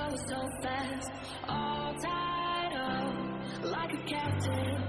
go so fast, all tied up like a captain.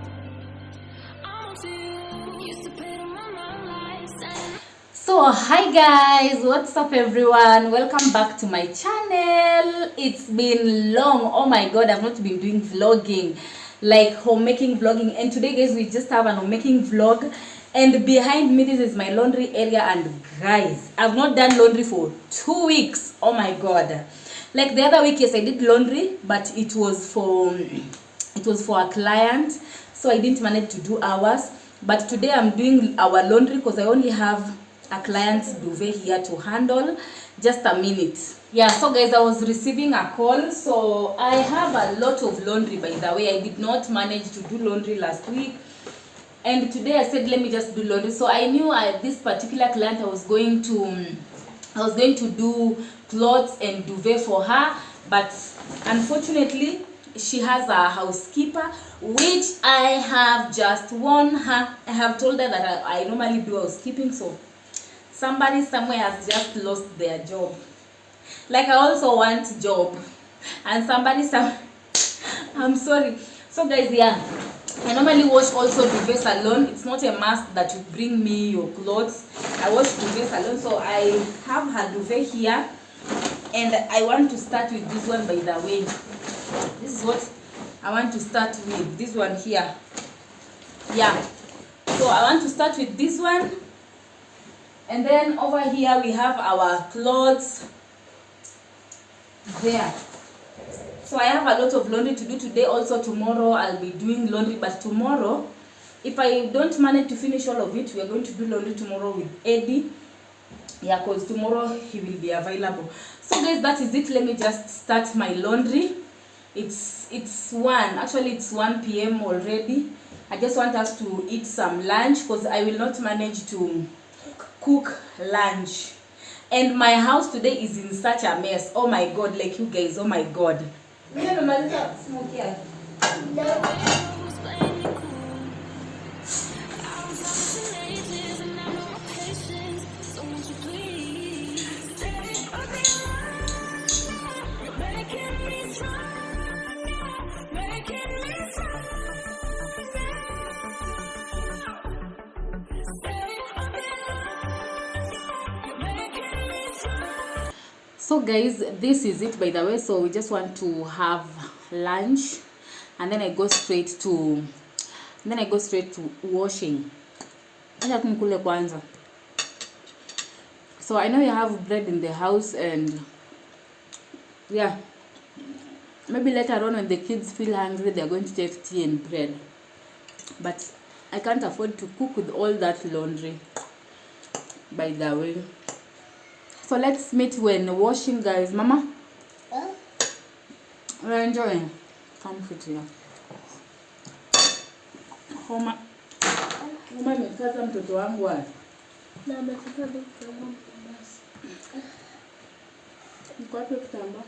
I'm to you, used to put on my lights and so hi guys, what's up everyone, welcome back to my channel. It's been long, oh my god, I've not been doing vlogging, like homemaking vlogging, and today guys we just have an homemaking vlog. And behind me, this is my laundry area, and guys, I've not done laundry for 2 weeks. Oh my god, like the other week, yes, I did laundry, but it was for a client, so I didn't manage to do ours. But today I'm doing our laundry because I only have a client's duvet here to handle. Just a minute. Yeah, so guys, I was receiving a call, so I have a lot of laundry. By the way, I did not manage to do laundry last week, and today I said let me just do laundry. So I knew this particular client, I was going to do clothes and duvet for her, but unfortunately she has a housekeeper, which I have just warned her. I have told her that I normally do housekeeping, so somebody somewhere has just lost their job. Like I also want job, and I'm sorry. So guys, yeah, I normally wash also duvets alone. It's not a must that you bring me your clothes. I wash duvets alone. So I have her duvet here, and I want to start with this one. By the way, this is what I want to start with, this one here. Yeah, so I want to start with this one, and then over here we have our clothes there. So I have a lot of laundry to do today. Also tomorrow I'll be doing laundry, but tomorrow, if I don't manage to finish all of it, we are going to do laundry tomorrow with Eddie. Yeah, because tomorrow he will be available. So guys, that is it. Let me just start my laundry. It's 1 p.m. already. I just want us to eat some lunch because I will not manage to cook lunch. And my house today is in such a mess. Oh my god, like you guys, oh my god. So guys, this is it by the way. So we just want to have lunch, and then I go straight to washing. So I know you have bread in the house, and yeah, maybe later on when the kids feel hungry, they're going to take tea and bread. But I can't afford to cook with all that laundry, by the way. So let's meet when washing, guys. Mama? We're enjoying. Come sit here. Homa amekaza mtoto wangu wapi? Na ametoka kitambaa basi. Niko wapi kitambaa?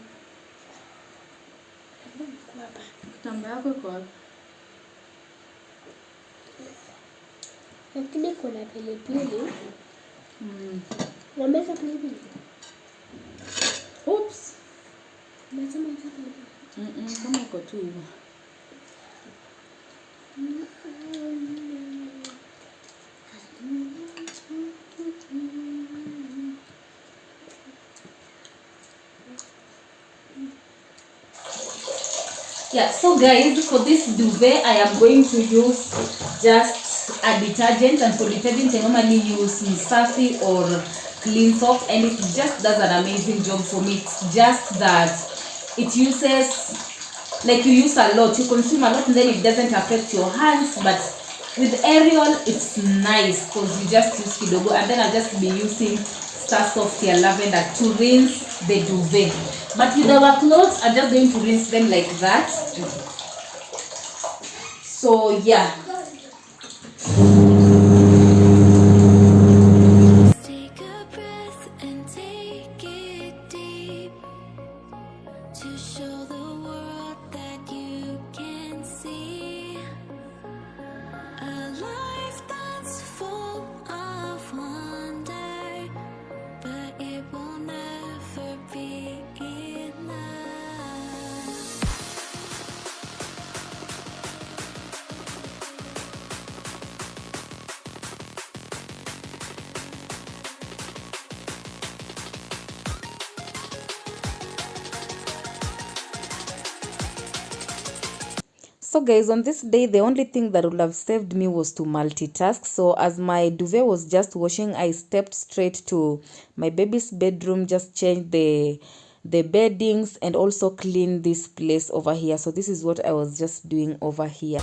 Niko hapa. Kitambaa yako iko wapi? Lakini kuna pilipili. Wameka pilipili. Oops. Nasema pilipili. Kama iko tu hivyo. Yeah, so guys, for this duvet I am going to use just a detergent, and for detergent I normally use Msafi or Clean Soft, and it just does an amazing job for me. It's just that it uses, like you use a lot, you consume a lot, and then it doesn't affect your hands. But with Ariel it's nice because you just use kidogo, and then I'll just be using Star Soft here Lavender to rinse the duvet. But with our clothes I'm just going to rinse them like that. So yeah. But it will never be enough. So guys, on this day, the only thing that would have saved me was to multitask. So as my duvet was just washing, I stepped straight to my baby's bedroom, just changed the beddings and also clean this place over here. So this is what I was just doing over here.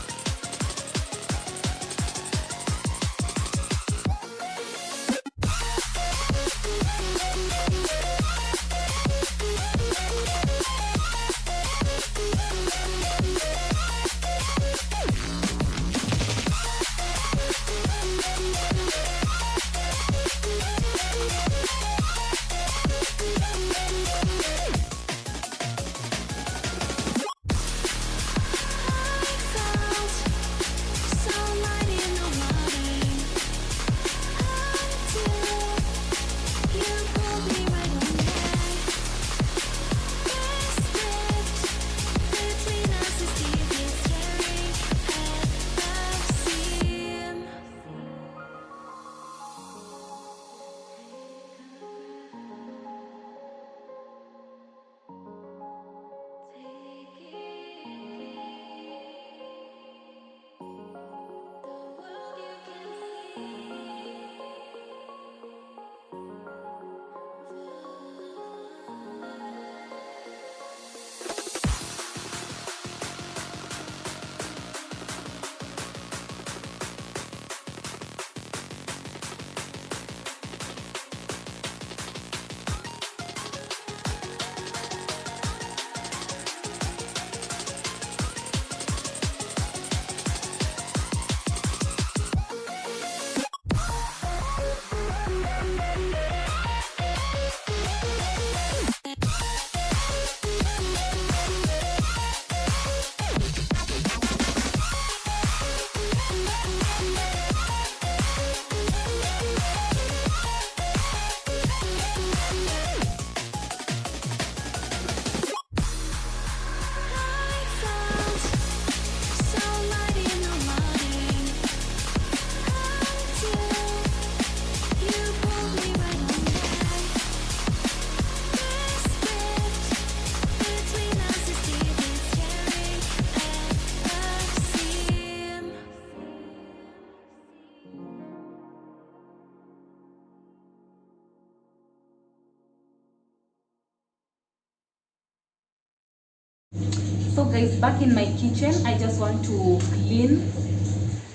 So guys, back in my kitchen, I just want to clean.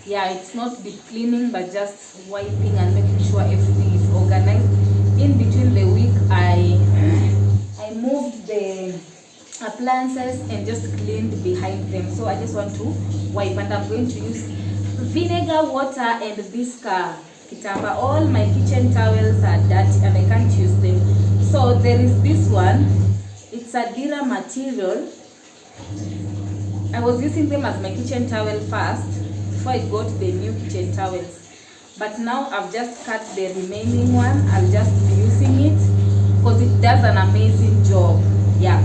Yeah, it's not deep cleaning, but just wiping and making sure everything is organized. In between the week, I moved the appliances and just cleaned behind them. So I just want to wipe, and I'm going to use vinegar, water, and this kitamba. All my kitchen towels are dirty and I can't use them. So there is this one. It's a Dira material. I was using them as my kitchen towel first before I got the new kitchen towels, but now I've just cut the remaining one. I'll just be using it because it does an amazing job. Yeah,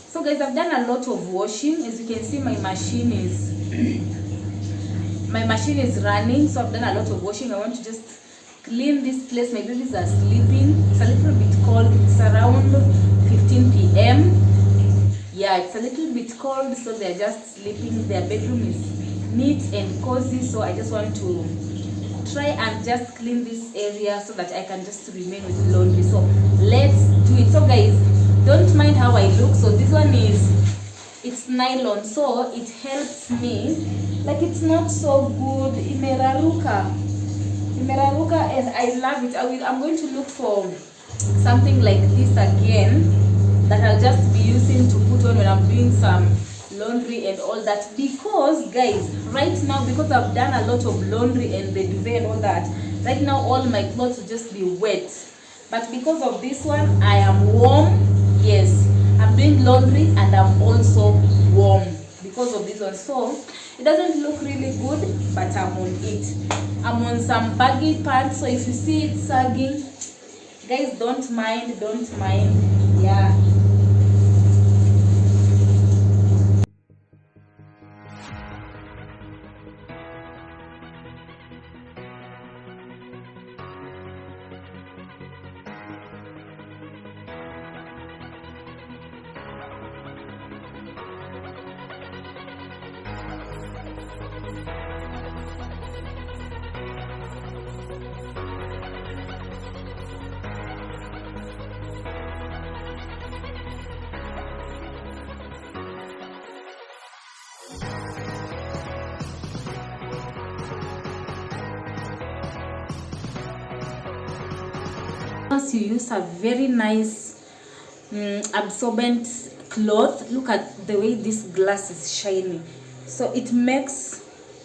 so guys, I've done a lot of washing. As you can see, my machine is running, so I've done a lot of washing. I want to just clean this place. My babies are sleeping. It's a little bit cold. It's around 15 p.m. Yeah, it's a little bit cold, so they're just sleeping. Their bedroom is neat and cozy, so I just want to try and just clean this area so that I can just remain with laundry. So let's do it. So guys, don't mind how I look. So this one it's nylon, so it helps me. Like, it's not so good. Imeraruka, and I love it. I'm going to look for something like this again that I'll just be using to put on when I'm doing some laundry and all that. Because guys, right now, because I've done a lot of laundry and the duvet and all that, right now all my clothes will just be wet. But because of this one, I am warm. Yes, I'm doing laundry and I'm also warm because of this one. So it doesn't look really good, but I'm on it. I'm on some baggy pants, so if you see it sagging, guys, don't mind. Yeah. Once you use a very nice absorbent cloth, look at the way this glass is shiny, so it makes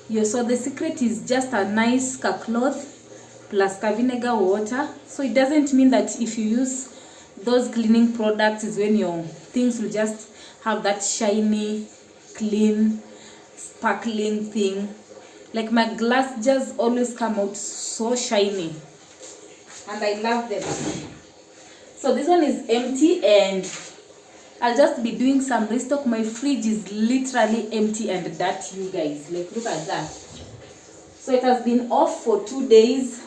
your, so the secret is just a nice cloth plus vinegar water. So it doesn't mean that if you use those cleaning products is when your things will just have that shiny, clean, sparkling thing. Like my glass just always come out so shiny, and I love them. So this one is empty and I'll just be doing some restock. My fridge is literally empty and dirty, you guys. Like, look at that. So it has been off for 2 days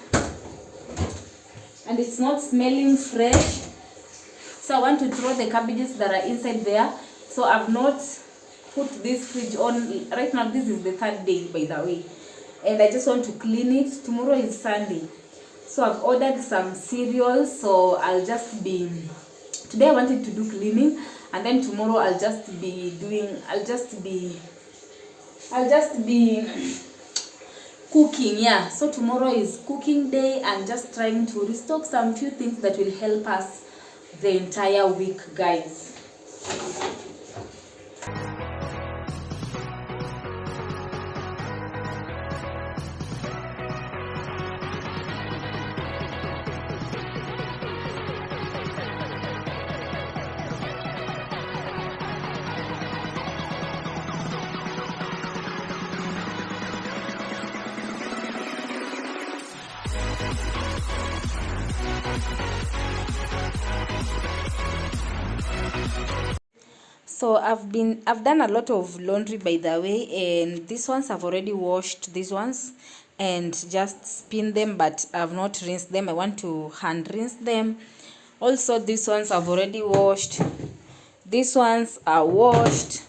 and it's not smelling fresh. So I want to throw the cabbages that are inside there. So I've not put this fridge on. Right now, this is the 3rd day, by the way. And I just want to clean it. Tomorrow is Sunday. So I've ordered some cereals. So I'll just be, today I wanted to do cleaning. And then tomorrow I'll just be cooking. Yeah, so tomorrow is cooking day. I'm just trying to restock some few things that will help us the entire week, guys. So I've done a lot of laundry, by the way, and these ones I've already washed, these ones, and just spin them, but I've not rinsed them. I want to hand rinse them. Also these ones I've already washed. These ones are washed.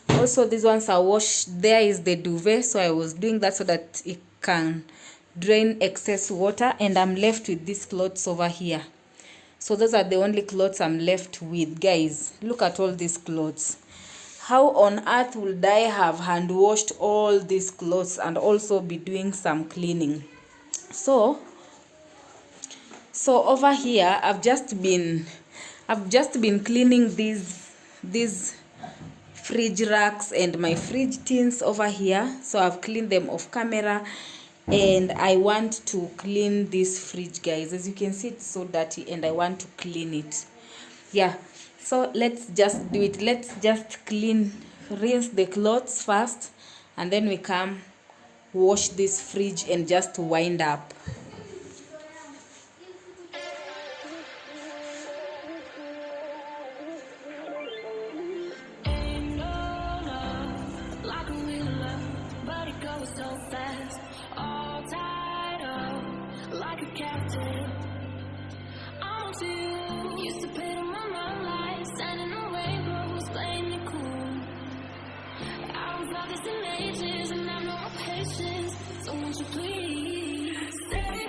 Also these ones are washed. There is the duvet, so I was doing that so that it can drain excess water, and I'm left with these clothes over here. So those are the only clothes I'm left with, guys. Look at all these clothes. How on earth would I have hand washed all these clothes and also be doing some cleaning? So over here I've just been cleaning these fridge racks and my fridge tins over here. So I've cleaned them off camera. And I want to clean this fridge, guys. As you can see, it's so dirty and I want to clean it. Yeah, so let's just do it. Let's just rinse the clothes first, and then we come wash this fridge and just wind up. And I know patience, so won't you please stay?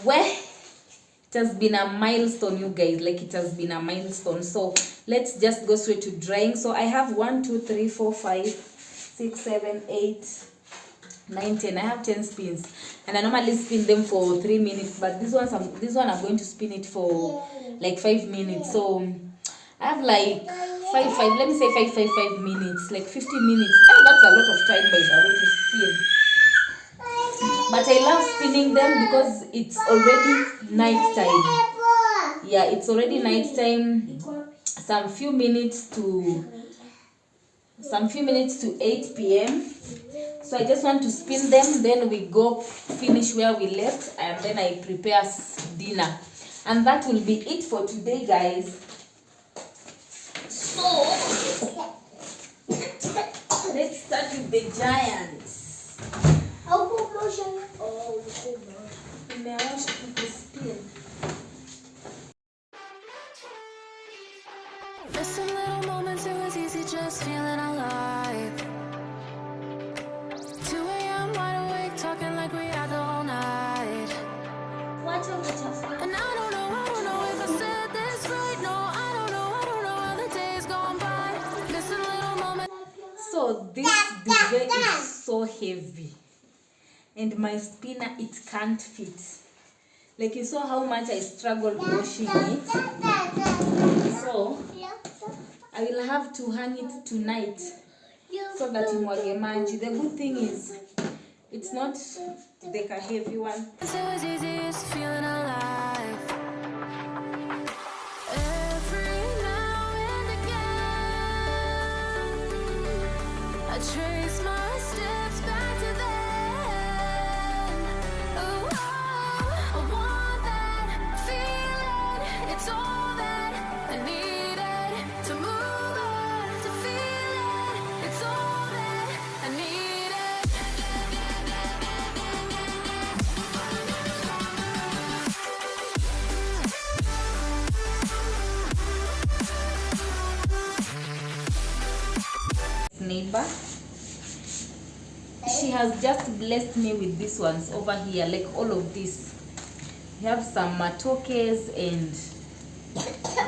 Well, it has been a milestone, you guys. Like, it has been a milestone. So let's just go straight to drying. So I have 1 2 3 4 5 6 7 8 9 10. I have 10 spins, and I normally spin them for 3 minutes, but this one I'm going to spin it for like 5 minutes. So I have like 5 let me say 5 minutes, like 50 minutes. Oh, that's a lot of time by the way to spin. But I love spinning them because it's already night time. Yeah, it's already night time. Some few minutes to 8 p.m. So I just want to spin them, then we go finish where we left, and then I prepare dinner. And that will be it for today, guys. So let's start with the giants. Missing little moments, it was easy just feeling alive. 2 a.m. wide awake, talking like we had the whole night. And I don't know if I said this right. No, I don't know how the days gone by. Missing little moments. So this duvet is so heavy, and my spinner, it can't fit. Like, you saw how much I struggled washing it. So I will have to hang it tonight so that imwage maji. The good thing is it's not like a heavy one. It was easy just feeling alive. Every now and again, I trace my steps back to then. Oh, I want that feeling. It's all that I needed to move on, to feel it. It's all that I needed. Neighbor, she has just blessed me with these ones over here, like all of this. We have some matokes and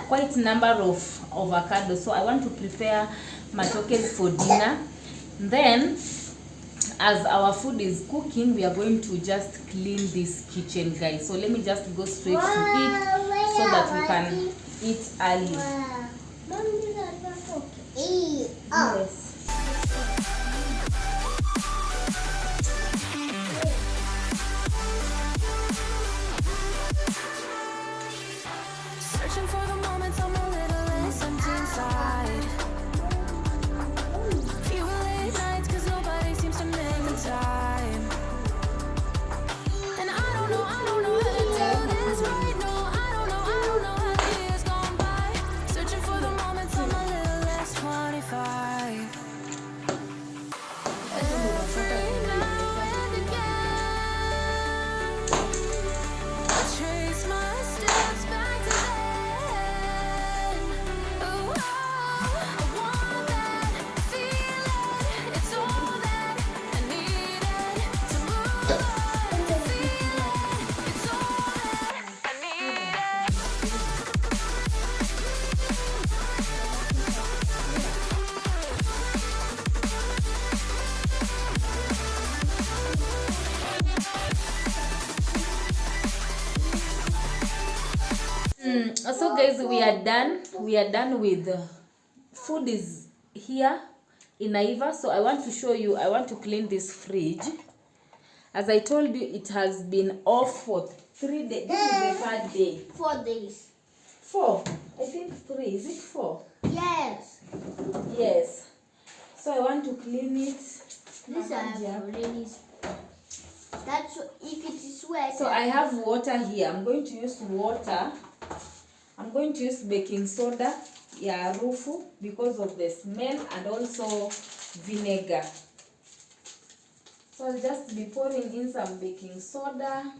quite a number of avocados. So I want to prepare matokes for dinner. Then, as our food is cooking, we are going to just clean this kitchen, guys. So let me just go straight to it so that we can eat early. Yes. Searching for the moments I'm a little less empty inside. Fewer late nights cause nobody seems to make the time. And I don't know how to do this right. No, I don't know how the years gone by. Searching for the moments I'm a little less 25. Every now and again, I trace my steps back to then. Oh, I want that feeling. It's all that I needed to move on, to feel it. It's all that I needed. So guys, we are done with food is here in Naiva. So I want to show you, I want to clean this fridge. As I told you, it has been off for 3 days. This is the 3rd day. 4 days. 4, I think 3. Is it 4? Yes. Yes. So I want to clean it. This I have already. That's if it is wet. So I have water here. I'm going to use water. I'm going to use baking soda, yeah, rufu, because of the smell, and also vinegar. So I'll just be pouring in some baking soda.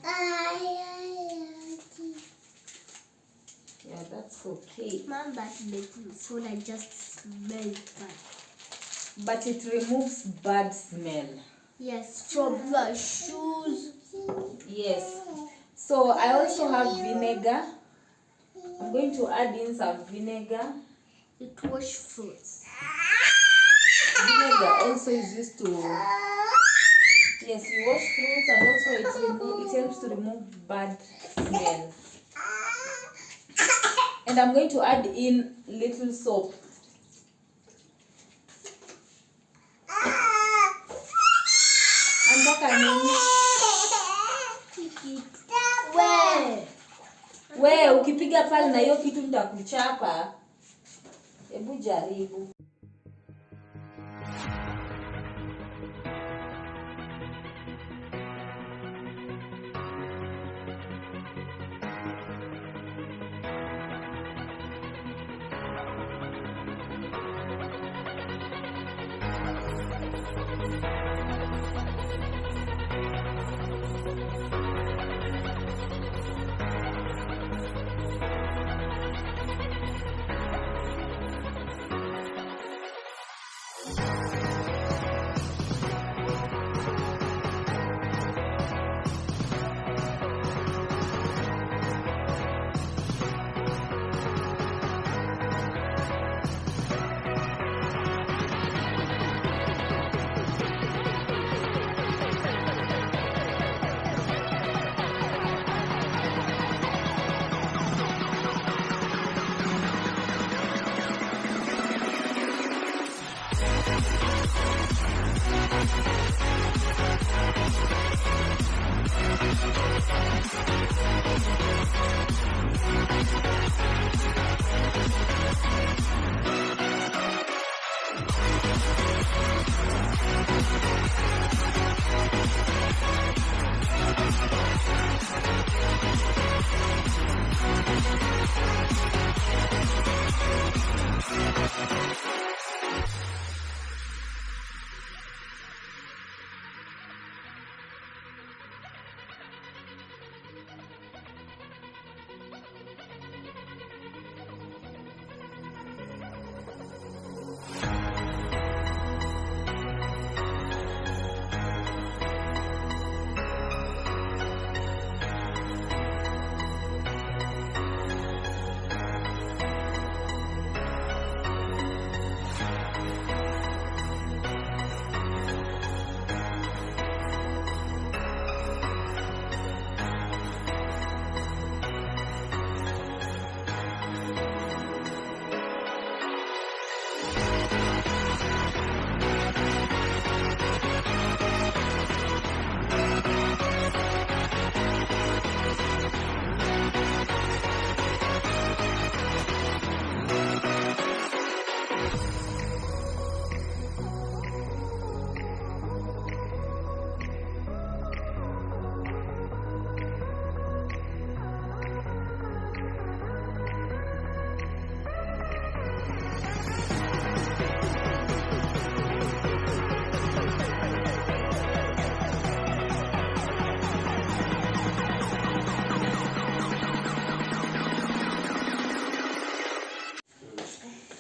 Yeah, that's okay. Mom, but baking soda just smells bad. But it removes bad smell. Yes, from the shoes. Yes. So I also have vinegar. I'm going to add in some vinegar. It wash fruits. Vinegar also is used to, yes, you wash fruits, and also it helps to remove bad smell. And I'm going to add in little soap. Anataka nini? We ukipiga pale na hiyo kitu nitakuchapa. Hebu jaribu.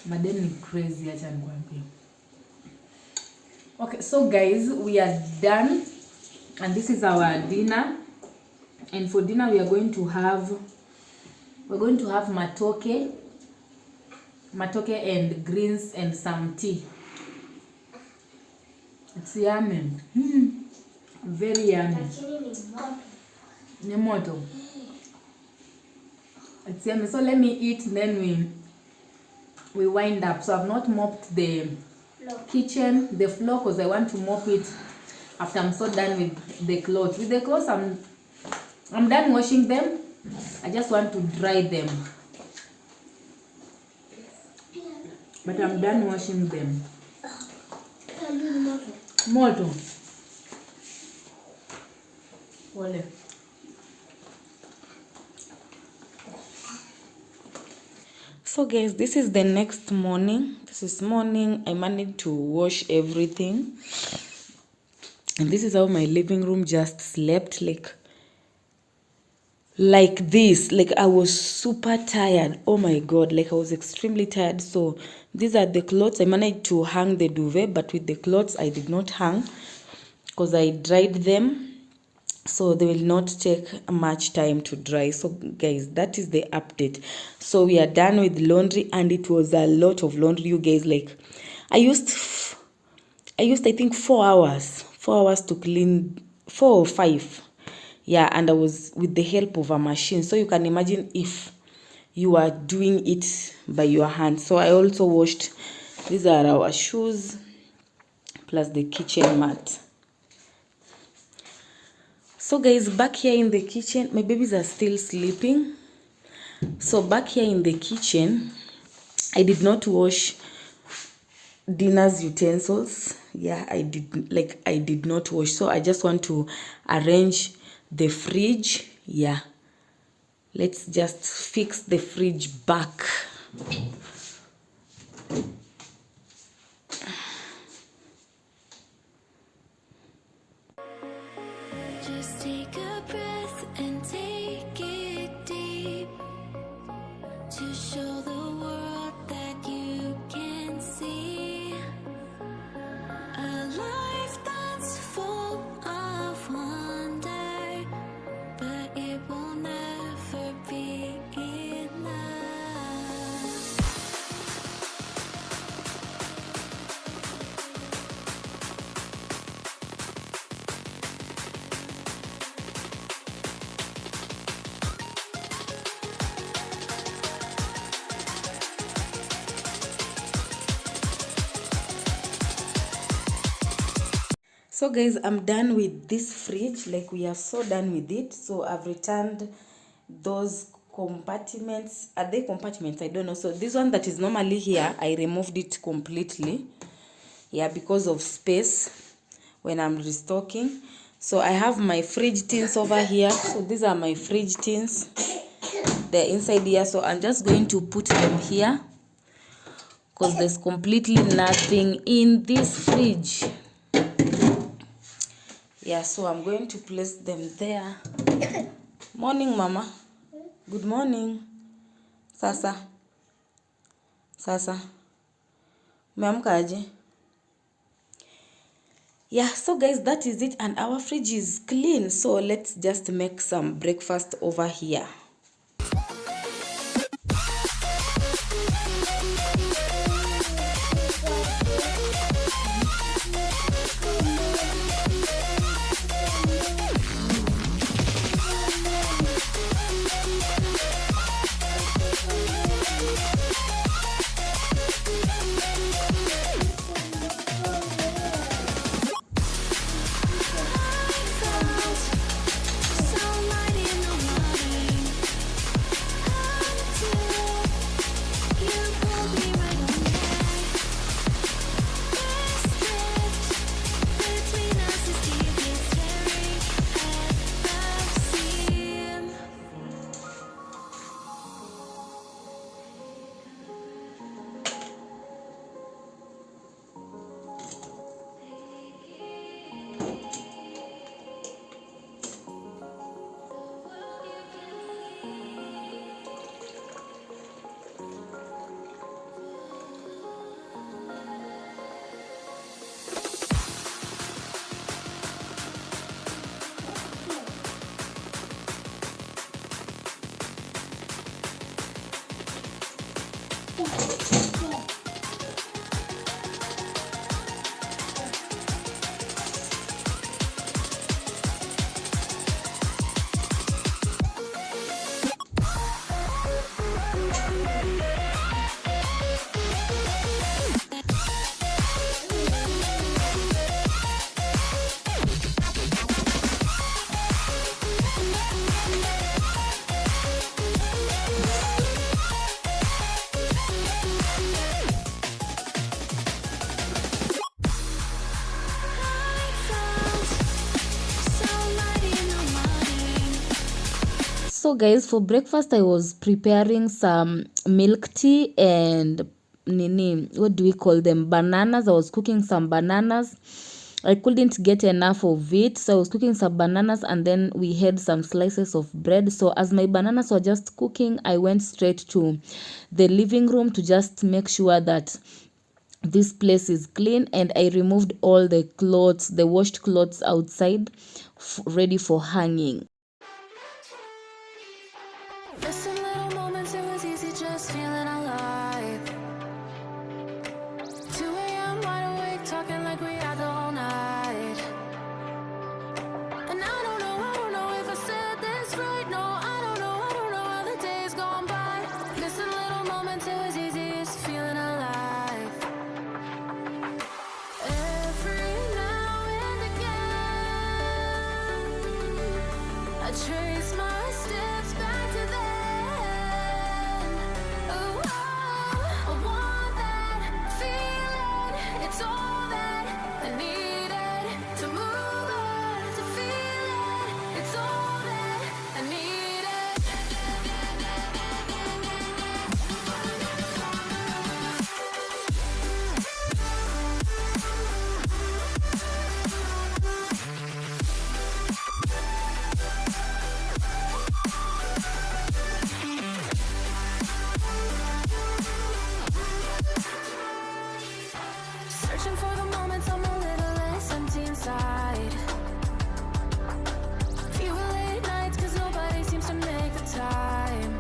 Madeni crazy, acha nikwambie. Okay, so guys, we are done, and this is our dinner. And for dinner we're going to have matoke and greens and some tea. It's yummy. Very yummy. Ni moto. It's yummy. So let me eat, then we wind up. So I've not mopped the kitchen, the floor, because I want to mop it after I'm so done with the clothes. With the clothes, I'm done washing them. I just want to dry them. But I'm done washing them. Moto. Wale. So guys, this is the next morning. This is morning. I managed to wash everything. And this is how my living room just slept, like this. Like I was super tired. Oh my god, like I was extremely tired. So these are the clothes. I managed to hang the duvet, but with the clothes I did not hang because I dried them. so they will not take much time to dry. So guys, that is the update. So we are done with laundry, and it was a lot of laundry, you guys. Like I used I think 4 hours to clean, 4 or 5. Yeah, and I was with the help of a machine. So you can imagine if you are doing it by your hand. So I also washed, these are our shoes plus the kitchen mat. So guys, back here in the kitchen, my babies are still sleeping. So back here in the kitchen, I did not wash dinner's utensils. Yeah, I did not wash. So I just want to arrange the fridge. Yeah, let's just fix the fridge back. Just take a breath and take it deep to show the world that you can see a life that's full of wonder, but it will never be enough. So guys, I'm done with this fridge. Like we are so done with it. So I've returned those compartments. Are they compartments? I don't know. So this one that is normally here, I removed it completely. Yeah, because of space when I'm restocking. So I have my fridge tins over here. So these are my fridge tins. They're inside here. So I'm just going to put them here because there's completely nothing in this fridge. Yeah, so I'm going to place them there. Morning, Mama. Good morning. Sasa. Umeamka aje? Yeah, so guys, that is it, and our fridge is clean. So let's just make some breakfast over here. So guys, for breakfast I was preparing some milk tea and what do we call them, bananas. I was cooking some bananas. I couldn't get enough of it, so I was cooking some bananas, and then we had some slices of bread. So as my bananas were just cooking, I went straight to the living room to just make sure that this place is clean, and I removed all the clothes, the washed clothes outside ready for hanging. Missing little moments, it was easy just feeling alive. 2 a.m. wide awake, talking like we had the whole night. And I don't know if I said this right. No, I don't know how the days gone by. Missing little moments, it was easy just feeling alive. Every now and again, I trace my steps back to then. Oh, I want that feeling. It's all that I needed to move on, to feel it. It's all that I needed. Searching for the moments I'm a little less empty inside. Fewer late nights 'cause nobody seems to make the time.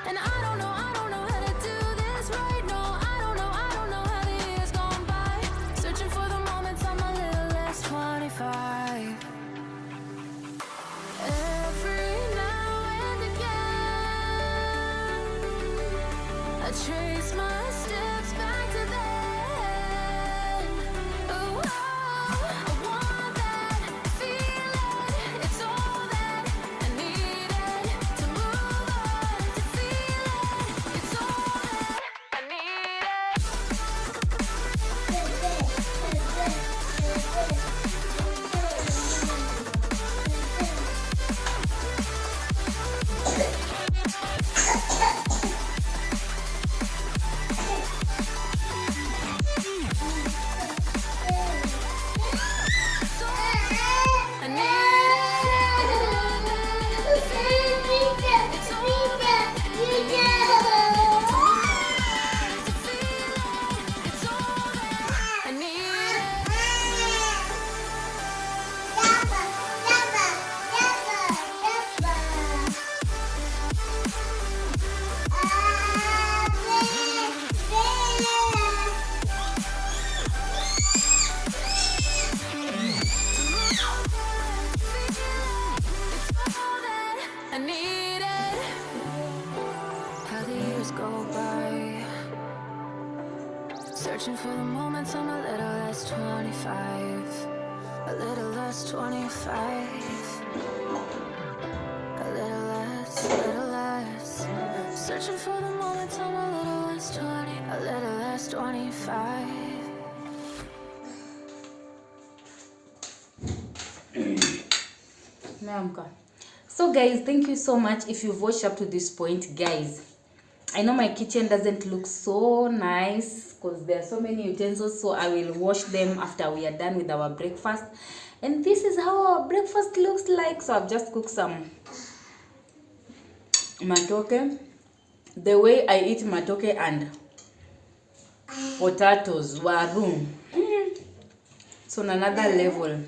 And I don't know how to do this right. No, I don't know how the years gone by. Searching for the moments I'm a little less 25. Every now and again, I trace my steps back to then. Oh, I want that feeling. It's all that I needed to move on, to feel it. It's all that I needed. I needed. How the years go by, searching for the moments I'm a little less 25, a little less 25, a little less, searching for the moments I'm a little less 20, a little less 25. Naamka. So guys, thank you so much if you've watched up to this point. Guys, I know my kitchen doesn't look so nice because there are so many utensils, so I will wash them after we are done with our breakfast. And this is how our breakfast looks like. So I've just cooked some matoke. The way I eat matoke and potatoes, waru. So on another level.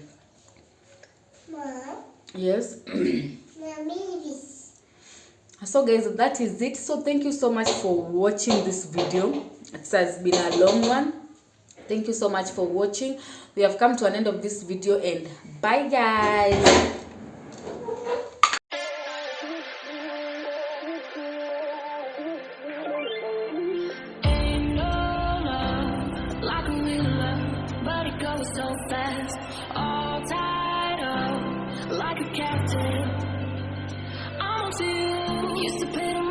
Yes. So guys, that is it. So thank you so much for watching this video. It has been a long one. Thank you so much for watching. We have come to an end of this video, and bye guys. Ain't no love like a real love, but it goes so fast. All tied up like a captain. I'm on to you. Used to pit 'em